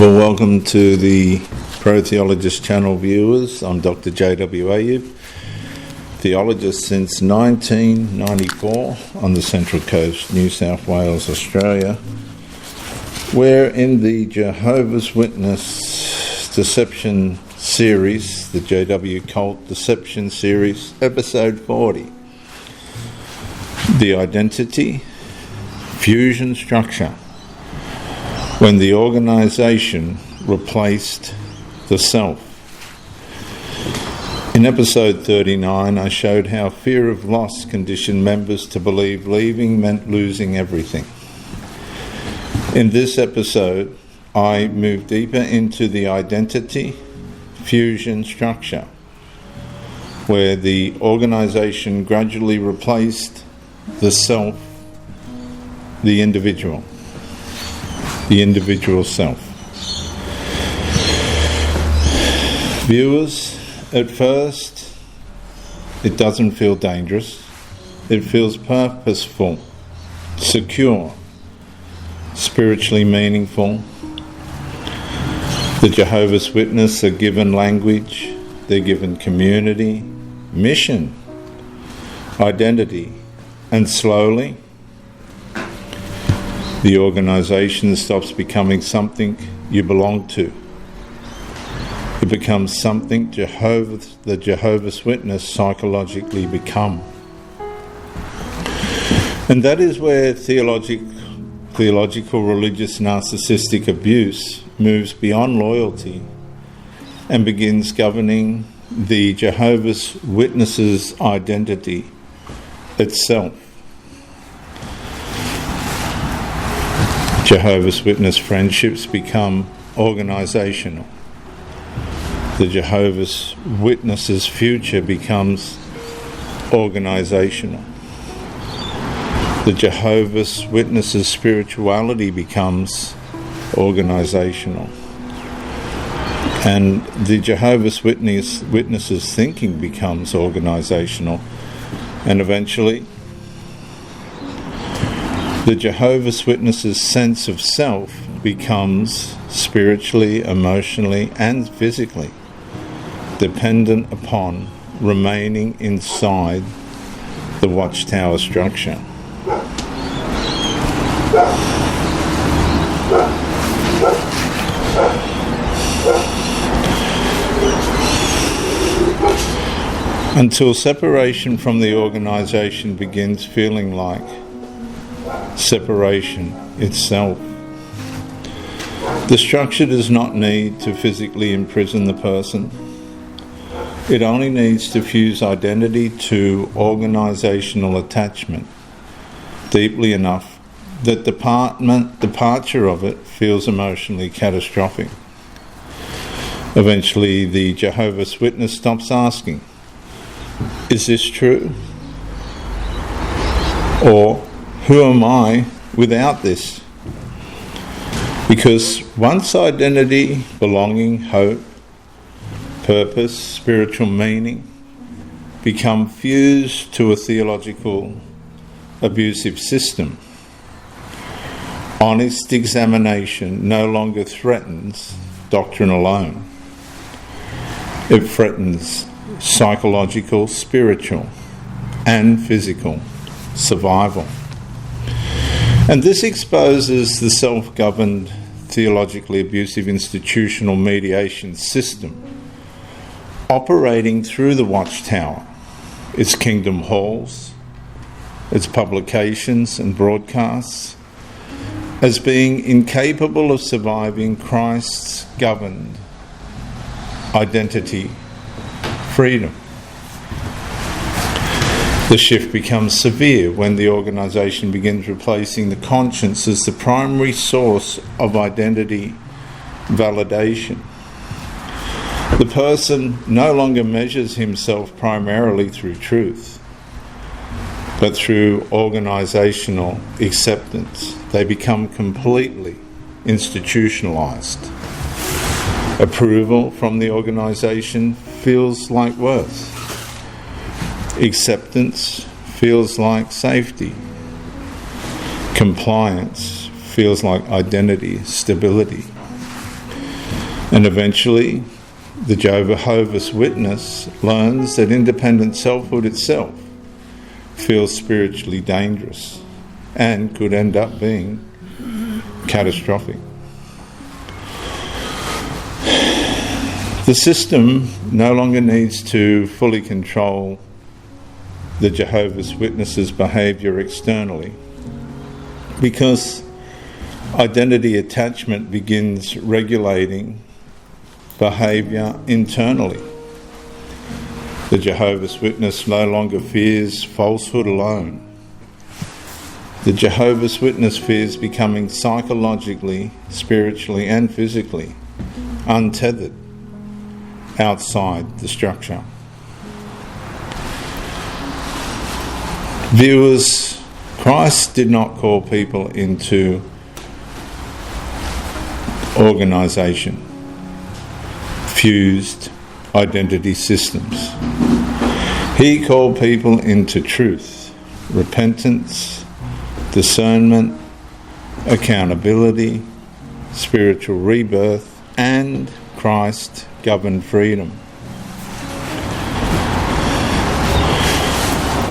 Well, welcome to the Pro Theologist channel viewers. I'm Dr. J.W. Ayub, theologist since 1994 on the Central Coast, New South Wales, Australia. We're in the Jehovah's Witness Deception series, the JW Cult Deception series, episode 40. The identity, fusion structure. When the organisation replaced the self. In episode 39, I showed how fear of loss conditioned members to believe leaving meant losing everything. In this episode, I move deeper into the identity fusion structure, where the organisation gradually replaced the self, the individual self. Viewers, at first, it doesn't feel dangerous. It feels purposeful, secure, spiritually meaningful. The Jehovah's Witnesses are given language, they're given community, mission, identity, and slowly, the organisation stops becoming something you belong to. It becomes something the Jehovah's Witness psychologically become. And that is where theological religious narcissistic abuse moves beyond loyalty and begins governing the Jehovah's Witnesses' identity itself. Jehovah's Witness friendships become organisational. The Jehovah's Witnesses' future becomes organisational. The Jehovah's Witnesses' spirituality becomes organisational. And the Jehovah's Witnesses' thinking becomes organisational. And eventually, the Jehovah's Witnesses' sense of self becomes spiritually, emotionally, and physically dependent upon remaining inside the Watchtower structure. Until separation from the organisation begins feeling like separation itself. The structure does not need to physically imprison the person. It only needs to fuse identity to organisational attachment deeply enough that departure of it feels emotionally catastrophic. Eventually, the Jehovah's Witness stops asking, "Is this true?" Or, "Who am I without this?" Because once identity, belonging, hope, purpose, spiritual meaning become fused to a theological abusive system, honest examination no longer threatens doctrine alone. It threatens psychological, spiritual, and physical survival. And this exposes the self-governed, theologically abusive institutional mediation system operating through the Watchtower, its kingdom halls, its publications and broadcasts, as being incapable of surviving Christ's governed identity freedom. The shift becomes severe when the organisation begins replacing the conscience as the primary source of identity validation. The person no longer measures himself primarily through truth, but through organisational acceptance. They become completely institutionalised. Approval from the organisation feels like worth. Acceptance feels like safety. Compliance feels like identity, stability. And eventually, the Jehovah's Witness learns that independent selfhood itself feels spiritually dangerous and could end up being catastrophic. The system no longer needs to fully control the Jehovah's Witnesses' behaviour externally, because identity attachment begins regulating behaviour internally. The Jehovah's Witness no longer fears falsehood alone. The Jehovah's Witness fears becoming psychologically, spiritually and physically untethered outside the structure. Viewers, Christ did not call people into organisation, fused identity systems. He called people into truth, repentance, discernment, accountability, spiritual rebirth, and Christ-governed freedom.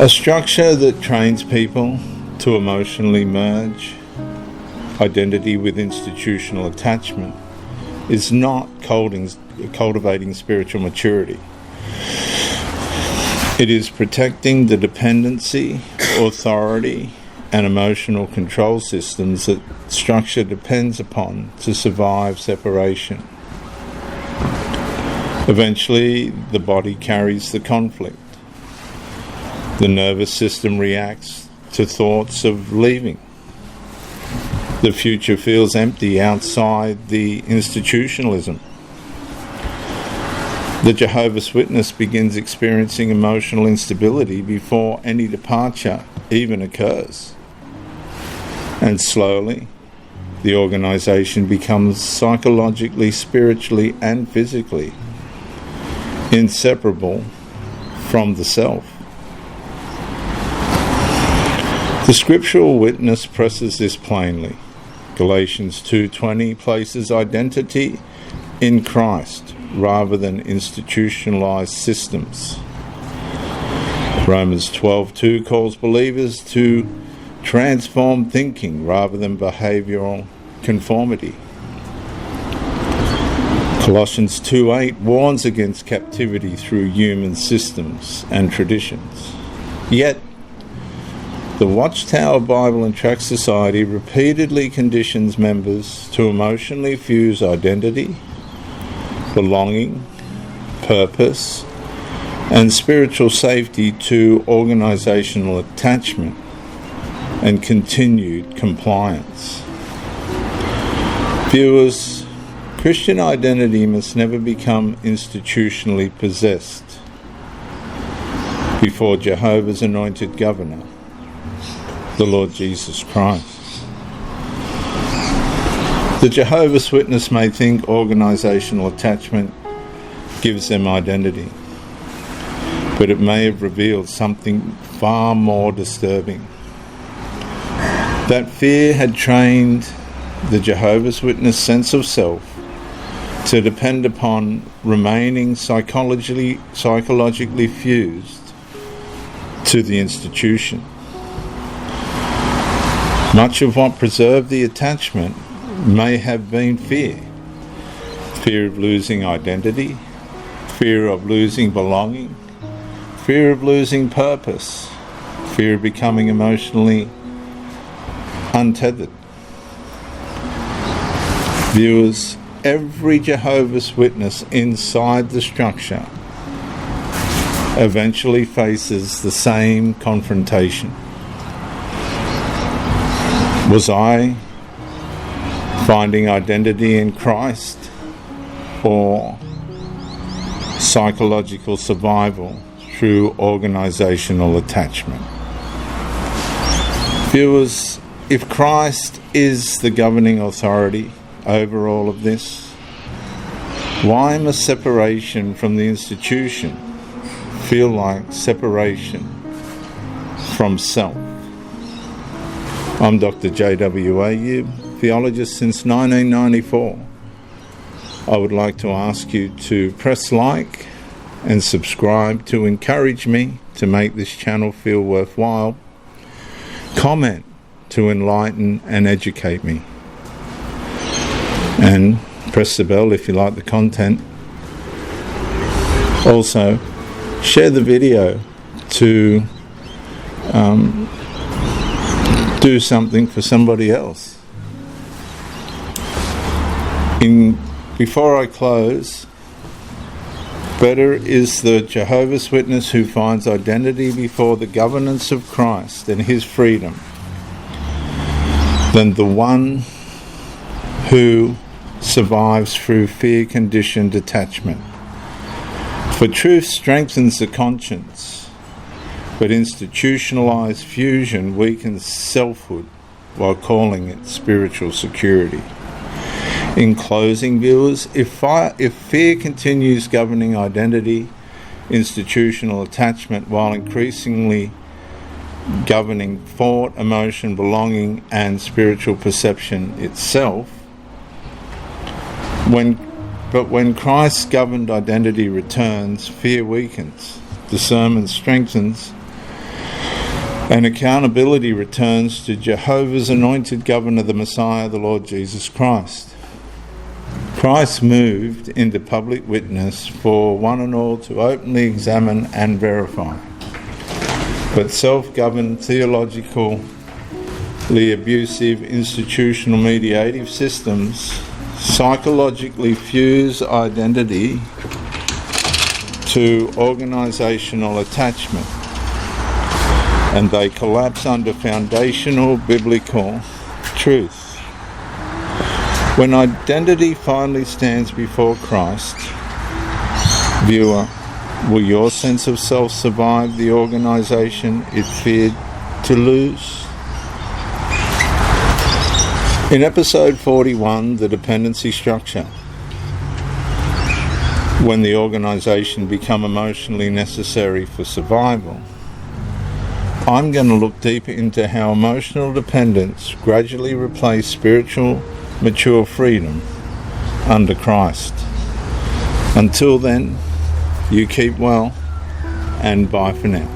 A structure that trains people to emotionally merge identity with institutional attachment is not cultivating spiritual maturity. It is protecting the dependency, authority, and emotional control systems that structure depends upon to survive separation. Eventually, the body carries the conflict. The nervous system reacts to thoughts of leaving. The future feels empty outside the institutionalism. The Jehovah's Witness begins experiencing emotional instability before any departure even occurs. And slowly, the organisation becomes psychologically, spiritually and physically inseparable from the self. The scriptural witness presses this plainly. Galatians 2:20 places identity in Christ rather than institutionalized systems. Romans 12:2 calls believers to transform thinking rather than behavioural conformity. Colossians 2:8 warns against captivity through human systems and traditions. Yet, the Watchtower Bible and Tract Society repeatedly conditions members to emotionally fuse identity, belonging, purpose, and spiritual safety to organisational attachment and continued compliance. Viewers, Christian identity must never become institutionally possessed before Jehovah's anointed governor, the Lord Jesus Christ. The Jehovah's Witness may think organisational attachment gives them identity, but it may have revealed something far more disturbing. That fear had trained the Jehovah's Witness sense of self to depend upon remaining psychologically fused to the institution. Much of what preserved the attachment may have been fear. Fear of losing identity, fear of losing belonging, fear of losing purpose, fear of becoming emotionally untethered. Viewers, every Jehovah's Witness inside the structure eventually faces the same confrontation. Was I finding identity in Christ or psychological survival through organisational attachment? Viewers, if Christ is the governing authority over all of this, why must separation from the institution feel like separation from self? I'm Dr. J.W. Ayub, theologist since 1994. I would like to ask you to press like and subscribe to encourage me to make this channel feel worthwhile. Comment to enlighten and educate me. And press the bell if you like the content. Also, share the video to do something for somebody else. Before I close, better is the Jehovah's Witness who finds identity before the governance of Christ and his freedom than the one who survives through fear-conditioned attachment. For truth strengthens the conscience, but institutionalized fusion weakens selfhood while calling it spiritual security. In closing, viewers, if fear continues governing identity, institutional attachment, while increasingly governing thought, emotion, belonging, and spiritual perception itself, when Christ's governed identity returns, fear weakens, discernment strengthens, and accountability returns to Jehovah's anointed governor, the Messiah, the Lord Jesus Christ. Christ moved into public witness for one and all to openly examine and verify. But self-governed, theologically abusive, institutional mediative systems psychologically fuse identity to organisational attachment, and they collapse under foundational biblical truth. When identity finally stands before Christ, viewer, will your sense of self survive the organisation it feared to lose? In episode 41, The Dependency Structure, when the organisation become emotionally necessary for survival, I'm going to look deeper into how emotional dependence gradually replaced spiritual mature freedom under Christ. Until then, you keep well, and bye for now.